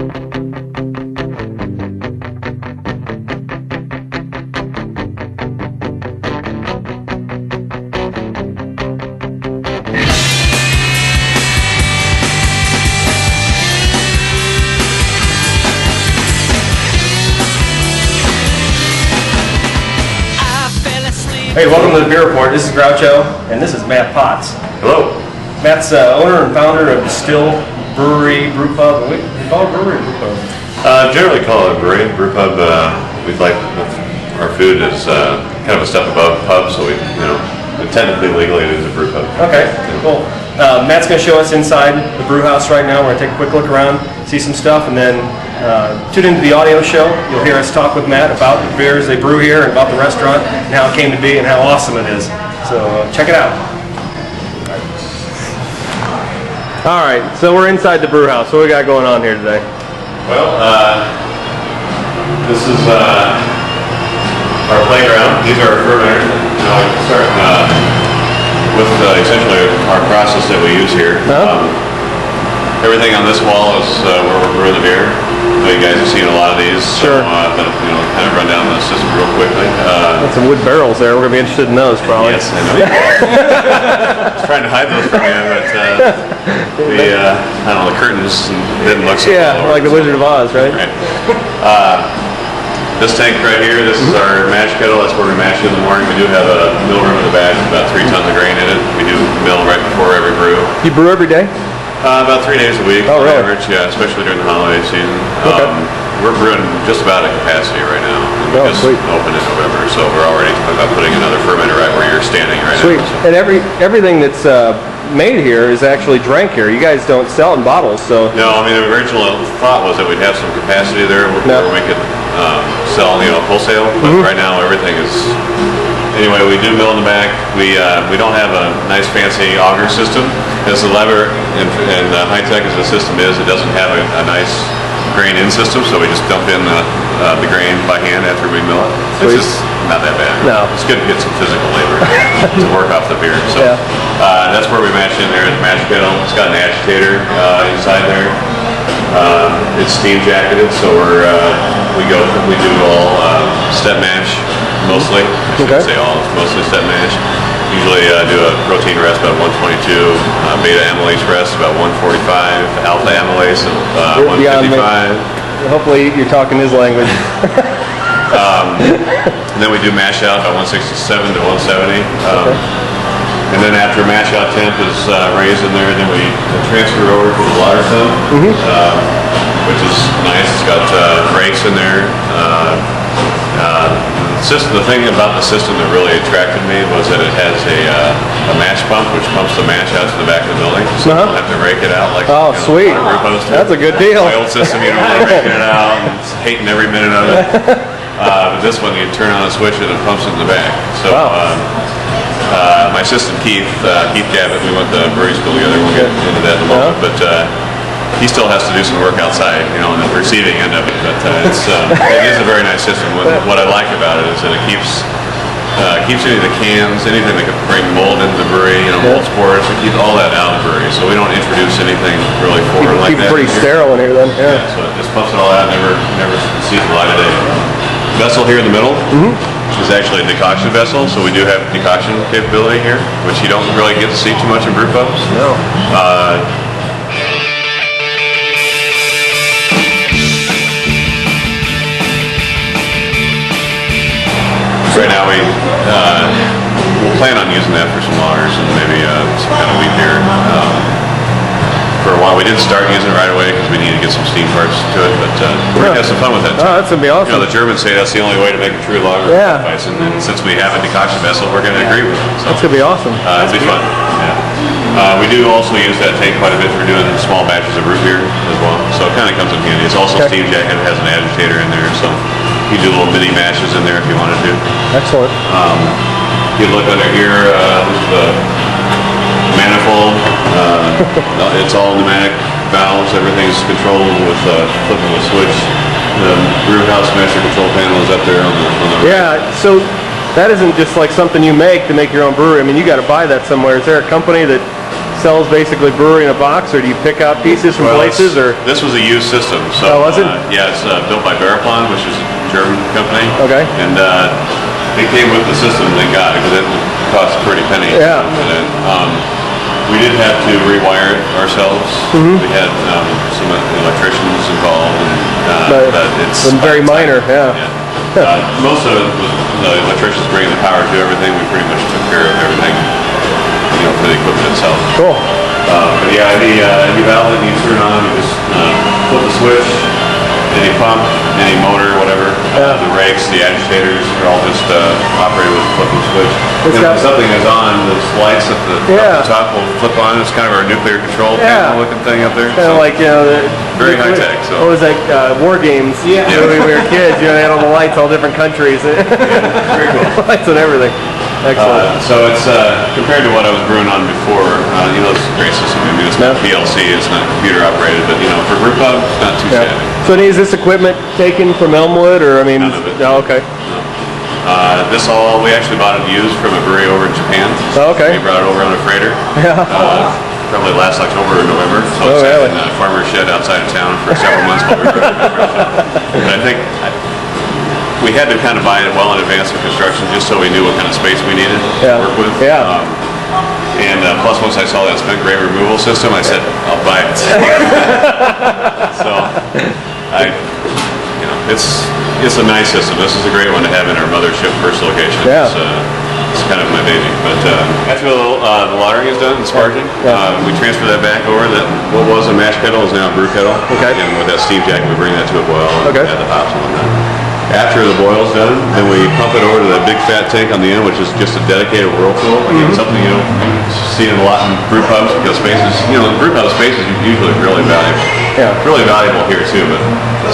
Hey, welcome to the Beer Report. This is Groucho, and this is Matt Potts. Hello. Matt's owner and founder of Destihl Brewery, Brew Pub. We call it brewery or brew pub? Generally call it a brewery. Brew pub. We'd like our food is kind of a step above pub, so we, technically legally it is a brew pub. Okay, cool. Matt's going to show us inside the brew house right now. We're going to take a quick look around, see some stuff, and then tune into the audio show. You'll hear us talk with Matt about the beers they brew here and about the restaurant and how it came to be and how awesome it is. So check it out. All right, so we're inside the brew house. What we got going on here today? Well, this is our playground. These are our fermenters. Now we can start with essentially our process that we use here. Everything on this wall is where we're brewing the beer. So you guys have seen a lot of these. Sure. So, kind of run down the system real quickly. Got some wood barrels there. We're going to be interested in those, probably. Yes, I know. I was trying to hide those from you, but the curtains didn't look so well. Like the Wizard of Oz, right? Right. This tank right here, this is our mash kettle. That's where we mash in the morning. We do have a mill room in the back, about 3 tons of grain in it. We do mill right before every brew. You brew every day? About 3 days a week, on average, yeah, especially during the holiday season. Okay. We're brewing just about at capacity right now. We just opened in November, so we're already talking about putting another fermenter right where you're standing right now. So. And everything that's made here is actually drank here. You guys don't sell in bottles, so. No, I mean the original thought was that we'd have some capacity there where we could sell, wholesale. But right now everything is. Anyway, we do mill in the back. We don't have a nice fancy auger system. As the lever and high tech as the system is, it doesn't have a nice grain in system, so we just dump in the grain by hand after we mill it. It's just not that bad. No. It's good to get some physical labor to work off the beer. So that's where we mash in there at the mash kettle. It's got an agitator inside there. It's steam jacketed, so we do all step mash mostly. I shouldn't say all, it's mostly step mash. Usually do a protein rest about 122, beta amylase rest about 145, alpha amylase at 155. Hopefully you're talking his language. And then we do mash out about 167 to 170. And then after mash out temp is raised in there, then we transfer over to the lauter temp, which is nice. It's got brakes in there. The thing about the system that really attracted me was that it has a mash pump, which pumps the mash out to the back of the building, so you don't have to rake it out like sweet. That's a good deal. My old system, you don't want to raking it out and hating every minute of it. But this one, you turn on a switch and it pumps it in the back. So my assistant Keith Gavitt, we went to brewery school together. We'll get into that in a moment, but he still has to do some work outside, on the receiving end of it. But it is a very nice system. What I like about it is that it keeps any of the cans, anything that could bring mold into the brewery, mold spores. We keep all that out of the brewery, so we don't introduce anything really foreign like that. Keep pretty sterile in here then. Yeah, so it just pumps it all out. Never sees the light of day. Vessel here in the middle is actually a decoction vessel, so we do have decoction capability here, which you don't really get to see too much in brew pubs. No. Right now we'll plan on using that for some lagers and maybe some kind of wheat beer. For a while, we didn't start using it right away because we needed to get some steam parts to it, but we're gonna have some fun with that. Oh, that's gonna be awesome. The Germans say that's the only way to make a true lager. Yeah. And since we have a decoction vessel, we're gonna agree with it. So, that's gonna be awesome. It'll be fun. Yeah. We do also use that tank quite a bit for doing small batches of root beer as well, so it kind of comes in handy. It's also steam jacket, it has an agitator in there, so you do little mini mashes in there if you wanted to. Excellent. You look under here, this is the manifold. It's all pneumatic valves. Everything's controlled with flipping a switch. The brew house master control panel is up there on the right. Yeah, so that isn't just like something you make to make your own brewery. I mean, you got to buy that somewhere. Is there a company that sells basically brewery in a box, or do you pick out pieces from places? Or this was a used system. So, was it? Yeah, it's built by Baraplan, which is a German company. Okay. And they came with the system. They got it because it cost a pretty penny. Yeah. We did have to rewire it ourselves. We had some electricians involved, but it's very minor. Yeah. Most of it was the electricians bringing the power to everything. We pretty much took care of everything, for the equipment itself. Cool. But yeah, any valve that you turn on, you just flip the switch. Any pump, any motor, whatever. The rakes, the agitators are all just operated with a flip and switch. If something is on, those lights at the top will flip on. It's kind of our nuclear control panel looking thing up there. Kind of like, very high tech. So. What was that, War Games? Yeah. When we were kids, they had all the lights, all different countries. Very cool. Lights and everything. Excellent. So it's compared to what I was brewing on before. It's a great system. I mean, it's not PLC, it's not computer operated, but for brew pub, it's not too savvy. So is this equipment taken from Elmwood, or None of it. No, okay. We actually bought it used from a brewery over in Japan. Oh, okay. They brought it over on a freighter. Probably last October or November. So it's in a farmer's shed outside of town for several months while we were But I think we had to kind of buy it well in advance of construction just so we knew what kind of space we needed to work with. Yeah. And plus, once I saw that spent grain removal system, I said, I'll buy it. So, it's a nice system. This is a great one to have in our mothership first location. Yeah. It's kind of my baby. But after the lautering is done, the sparging, we transfer that back over. What was a mash kettle is now a brew kettle. Okay. And with that steam jacket, we bring that to a boil and add the hops and whatnot. After the boil's done, then we pump it over to that big fat tank on the end, which is just a dedicated whirlpool. Again, something you don't see a lot in brew pubs because spaces, brew pub space is usually really valuable. Yeah. Really valuable here too, but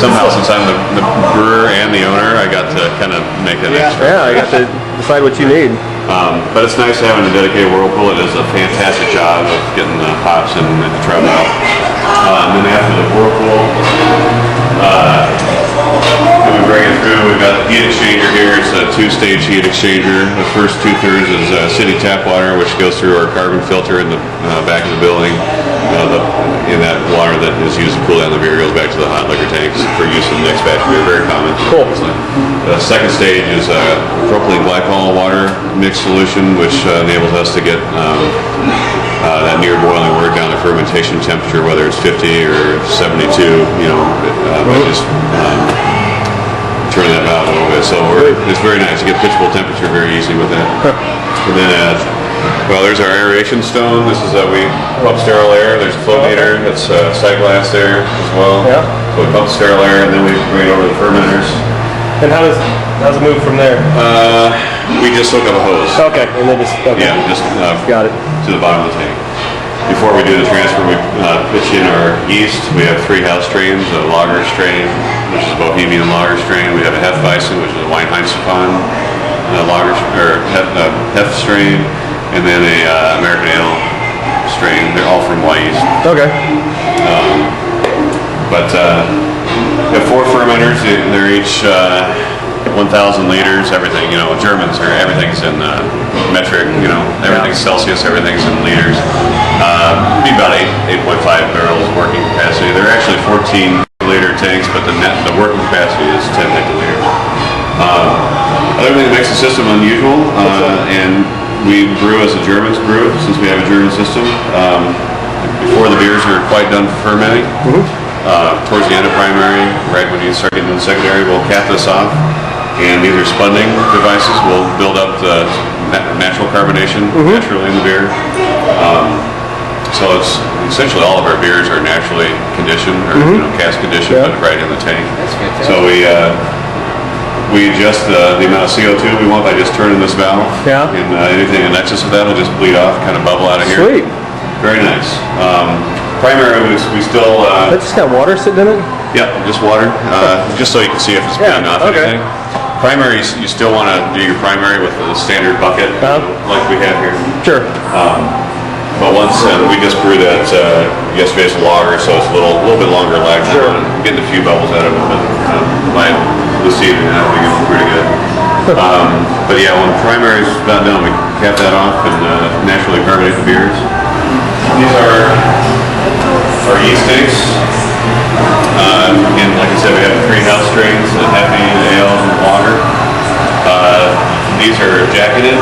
somehow since I'm the brewer and the owner, I got to kind of make it extra. Yeah, you got to decide what you need. But it's nice having a dedicated whirlpool. It does a fantastic job of getting the hops and the trout out. And then after the whirlpool, we bring it through. We've got the heat exchanger here. It's a two-stage heat exchanger. The first 2/3 is city tap water, which goes through our carbon filter in the back of the building. In that water that is used to cool down the beer goes back to the hot liquor tanks for use in the next batch beer. Very common. Cool. The second stage is propylene glycol water mixed solution, which enables us to get that near boiling wort down to fermentation temperature, whether it's 50 or 72. By just turn that valve a little bit. So it's very nice. You get pitchable temperature very easy with that. And then, there's our aeration stone. This is we pump sterile air. There's a flow meter. That's side glass there as well. Yeah. So we pump sterile air, and then we bring it over to the fermenters. And how's it move from there? We just hook up a hose. Okay, and then just got it to the bottom of the tank. Before we do the transfer, we pitch in our yeast. We have 3 house strains: a lager strain, which is a Bohemian lager strain. We have a Hefeweizen, which is a Weinheimsipan lager or Hef strain, and then a American Ale strain. They're all from Y yeast. Okay. We have 4 fermenters. They're each 1,000 liters. Everything, Germans are everything's in metric. Everything's Celsius. Everything's in liters. Be about 8.5 barrels working capacity. They're actually 14-liter tanks, but the working capacity is 10 hectoliters. Other thing that makes the system unusual, and we brew as the Germans brew, since we have a German system. Before the beers are quite done fermenting, towards the end of primary, right when you start getting into secondary, we'll cap this off, and these are spunding devices. We'll build up the natural carbonation naturally in the beer. So it's essentially all of our beers are naturally conditioned or cask conditioned, but right in the tank. So we adjust the amount of CO2 we want by just turning this valve. Yeah. And anything in excess of that will just bleed off, kind of bubble out of here. Sweet. Very nice. Primary, we still... that just got water sitting in it? Yeah, just water. Just so you can see if it's bleeding off anything. Primary, you still want to do your primary with the standard bucket, like we have here. Sure. But once we just brewed that yesterday's lager, so it's a little bit longer lag. Sure. Getting a few bubbles out of it, but by this evening, I think it's pretty good. But yeah, when the primary's about done, we cap that off and naturally carbonate the beers. These are our yeast sticks. Again, like I said, we have 3 house strains, the heavy, the ale, and the lager. These are jacketed,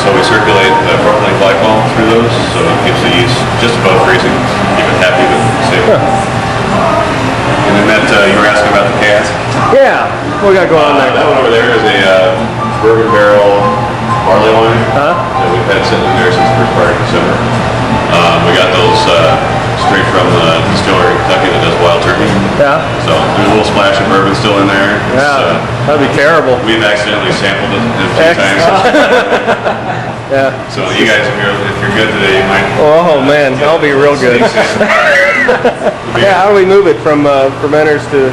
so we circulate the propylene glycol through those, so it keeps the yeast just above freezing, keep it happy but stable. And then that, you were asking about the cask? Yeah, what we got going on there? That one over there is a bourbon barrel barley wine Huh? that we've had sitting in there since the first part of December. We got those straight from the distillery in Kentucky that does wild turkey. Yeah. So there's a little splash of bourbon still in there. Yeah, that'd be terrible. We've accidentally sampled it a few times. Yeah. So you guys, if you're good today, you might. Oh man, that'll be real good. Yeah, how do we move it from fermenters to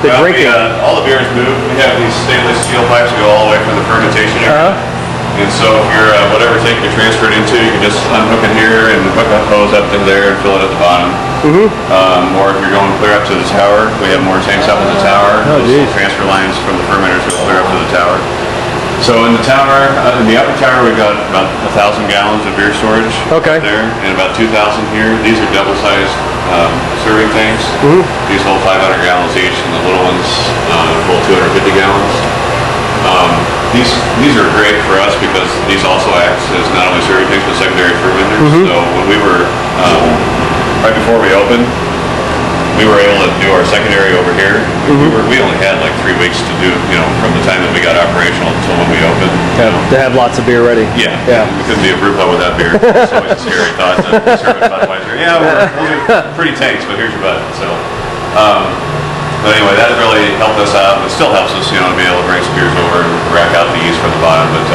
Well, drinking? all the beers move. We have these stainless steel pipes that go all the way from the fermentation area. And so if you're whatever tank you're transferred into, you can just unhook it here and hook that hose up to there and fill it at the bottom. Or if you're going clear up to the tower, we have more tanks up in the tower. Oh, geez. Transfer lines from the fermenters go clear up to the tower. So in the tower, in the upper tower, we've got about 1,000 gallons of beer storage there, and about 2,000 here. These are double-sized serving tanks. These hold 500 gallons each, and the little ones hold 250 gallons. These are great for us because these also act as not only serving tanks but secondary fermenters. So when we were right before we opened, we were able to do our secondary over here. We only had like 3 weeks to do, from the time that we got operational until when we opened. To have lots of beer ready. Yeah. Yeah. We couldn't be a brew pub without beer. It's always a scary thought to serve a Budweiser. Yeah, we'll do pretty tanks, but here's your bud. So, but anyway, that really helped us out. It still helps us, to be able to bring some beers over and rack out the yeast from the bottom. But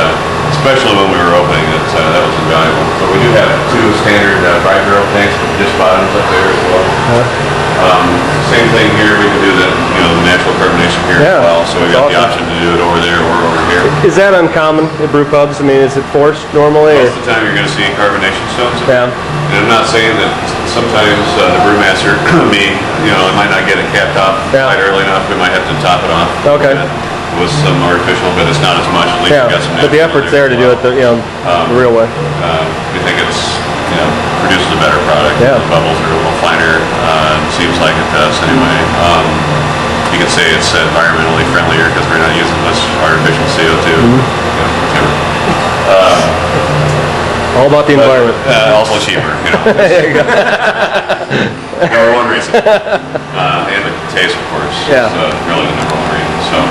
especially when we were opening, that was invaluable. But we do have 2 standard dry barrel tanks with dish bottoms up there as well. Same thing here. We can do the natural carbonation here as well. So we got the option to do it over there or over here. Is that uncommon at brew pubs? I mean, is it forced normally? Most of the time, you're going to see carbonation stones. Yeah. And I'm not saying that sometimes the brewmaster, me, it might not get it capped off quite early enough. We might have to top it off. Okay. With some artificial, but it's not as much. At least you got some. But the effort's there to do it the real way. We think it's produces a better product. Yeah. The bubbles are a little finer. Seems like it does anyway. You could say it's environmentally friendlier because we're not using much artificial CO2. All about the environment. Also cheaper. There you go. Number one reason. And the taste, of course. Yeah. Is really the number one reason. So,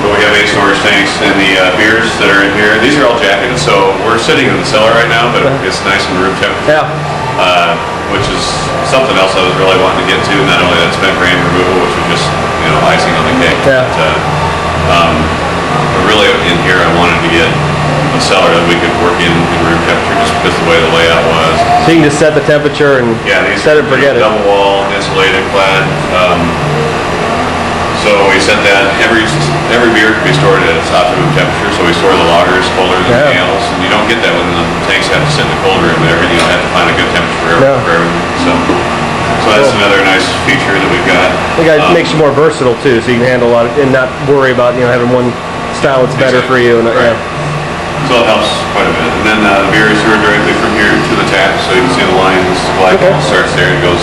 but we have 8 storage tanks, and the beers that are in here, these are all jacketed, so we're sitting in the cellar right now, but it's nice and room temperature. Yeah. Which is something else I was really wanting to get to, not only that spent grain removal, which is just, icing on the cake. Yeah. But really in here I wanted to get a cellar that we could work in room temperature just because of the way the layout was. So you can just set the temperature and set it and forget it. Double wall, insulated, clad. So we set that, every beer can be stored at its optimum temperature, so we store the lagers colder than the ales, and you don't get that when the tanks have to sit in the cold room there, and you have to find a good temperature for everything. So that's another nice feature that we've got. I think it makes you more versatile too, so you can handle a lot and not worry about having one style that's better for you. And, So it helps quite a bit. And then the beer is served directly from here to the tap, so you can see the lines, the glycol starts there and goes,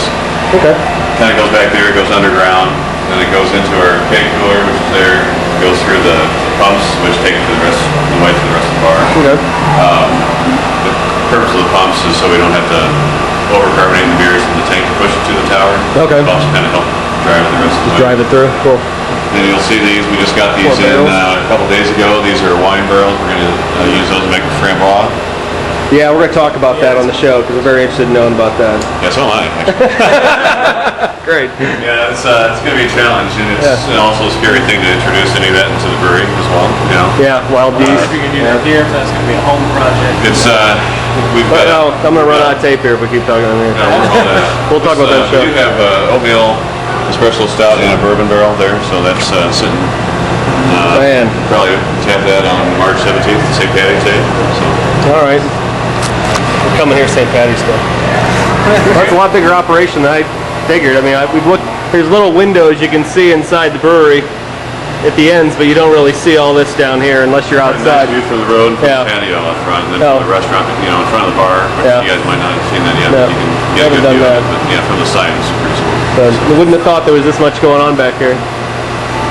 kind of goes back there, it goes underground, then it goes into our keg cooler, which is there, goes through the pumps, which take it to the way to the rest of the bar. The purpose of the pumps is so we don't have to over-carbonate the beers from the tank to push it to the tower. The pumps kind of help drive it the rest of the way. Drive it through. Cool. And you'll see these, we just got these in a couple days ago. These are wine barrels. We're going to use those to make the framboise. Yeah, we're going to talk about that on the show because we're very interested in knowing about that. Yeah, so am I, actually. Great. Yeah, it's going to be a challenge, and it's also a scary thing to introduce any of that into the brewery as well. Yeah, wild yeast. If you can do that beer, that's going to be a home project. It's, we've got... No, I'm going to run out of tape here if we keep talking on here. We'll talk about that show. We do have oatmeal espresso stout in a bourbon barrel there, so that's sitting... Probably tap that on March 17th, St. Patty's Day. So. All right. We're coming here St. Patty's Day. That's a lot bigger operation than I figured. I mean, we've looked. There's little windows you can see inside the brewery, at the ends, but you don't really see all this down here unless you're Nice outside. view from the road, from Yeah. the patio up front, and then Oh. from the restaurant, in front of the bar. Yeah. You guys might not have seen that yet, No. but you can get a Haven't good done view of that. it. But yeah, from the side, it's pretty cool. So I wouldn't have thought there was this much going on back here.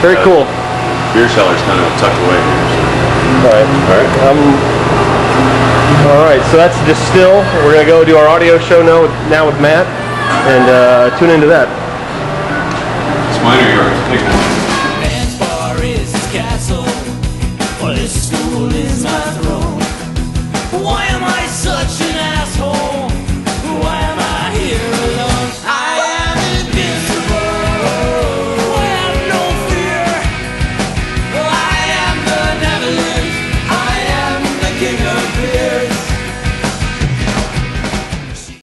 Very cool. Beer cellar's kind of tucked away here. All right. All right, so that's Destihl. We're going to go do our audio show now with Matt, and tune into that. It's mine or yours? Take it. Man's bar is his castle, for this school is my throne.